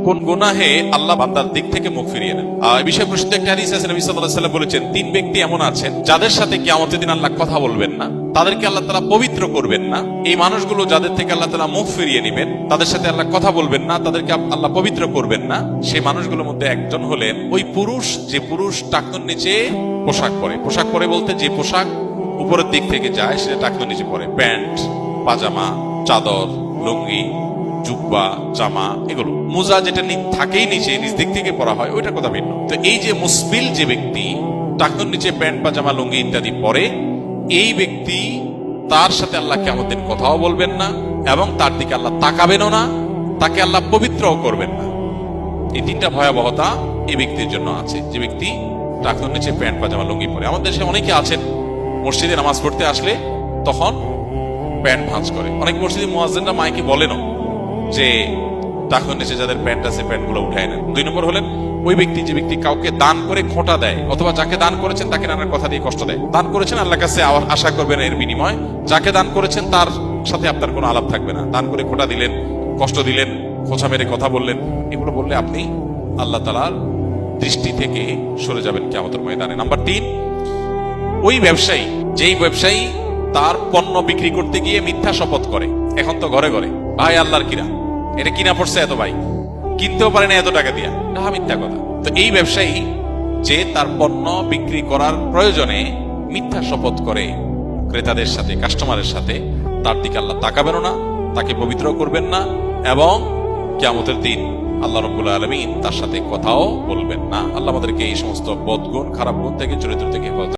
কোন গুনাহে আল্লাহ বান্দার দিক থেকে মুখ ফিরিয়ে নেন। এই বিষয়ে প্রসিদ্ধ একটা হাদিস আছে, নবী সাল্লাল্লাহু আলাইহি ওয়াসাল্লাম বলেছেন, তিন ব্যক্তি এমন আছেন যাদের সাথে কিয়ামতের দিন আল্লাহ কথা বলবেন না, তাদেরকে আল্লাহ তাআলা পবিত্র করবেন না। এই মানুষগুলো যাদের থেকে আল্লাহ তাআলা মুখ ফিরিয়ে নেবেন, তাদের সাথে আল্লাহ কথা বলবেন না, তাদেরকে আল্লাহ পবিত্র করবেন না। সেই মানুষগুলোর মধ্যে একজন হলেন ওই পুরুষ, যে পুরুষ টাকনুর নিচে পোশাক পরে। পোশাক পরে বলতে যে পোশাক উপরের দিক থেকে যায় সেটা টাকনুর নিচে পরে, প্যান্ট, পাজামা, চাদর, লুঙ্গি, জুব্বা, জামা, এগুলো। মোজা যেটা থাকেই নিচে, নিচ দিক থেকে পরা হয়, ওইটার কথা ভিন্ন। তো এই যে মুসবিল যে ব্যক্তি টাকনুর নিচে প্যান্ট, পাজামা, লুঙ্গি ইত্যাদি পরে, এই ব্যক্তি তার সাথে আল্লাহ কিয়ামতের দিন কথাও বলবেন না এবং তার দিকে আল্লাহ তাকাবেনও না, তাকে আল্লাহ পবিত্রও করবেন না। এই তিনটা ভয়াবহতা এই ব্যক্তির জন্য আছে, যে ব্যক্তি টাকনুর নিচে প্যান্ট, পাজামা, লুঙ্গি পরে। আমাদের দেশে অনেকে আছেন মসজিদে নামাজ পড়তে আসলে তখন প্যান্ট ভাঁজ করে। অনেক মসজিদে মুয়াজ্জিনরা মাইকে বলেনও যে টাকনুর নিচে যাদের প্যান্ট আছে প্যান্টগুলো উঠায় নেন। দুই নম্বর হলেন ওই ব্যক্তি, যে ব্যক্তি কাউকে দান করে খোঁটা দেয়, অথবা যাকে দান করেছেন তাকে নানার কথা দিয়ে কষ্ট দেয়। দান করেছেন আল্লাহর কাছে আশা করবেন এর বিনিময়, যাকে দান করেছেন তার সাথে আপনার কোনো আলাপ থাকবে না। দান করে খোঁটা দিলেন, কষ্ট দিলেন, খোঁচা মেরে কথা বললেন, এগুলো বললে আপনি আল্লাহ তাআলার দৃষ্টি থেকে সরে যাবেন কিয়ামতের ময়দানে। নাম্বার 3, ওই ব্যবসায়ী, যেই ব্যবসায়ী তার পণ্য বিক্রি করতে গিয়ে মিথ্যা শপথ করে। এখন তো ঘরে ঘরে ভাই আল্লাহর কিনা, এটা কিনা পড়ছে এত, ভাই কিনতেও পারে না এত টাকা দিয়া, না মিথ্যা কথা। তো এই ব্যবসায়ী যে তার পণ্য বিক্রি করার প্রয়োজনে মিথ্যা শপথ করে ক্রেতাদের সাথে, কাস্টমারের সাথে, তার দিকে আল্লাহ তাকাবেনও না, তাকে পবিত্র করবেন না এবং কিয়ামতের দিন আল্লাহ রাব্বুল আলামিন তার সাথে কথাও বলবেন না। আল্লাহ আমাদেরকে এই সমস্ত বদগুণ, খারাপ গুণ থেকে, চরিত্র থেকে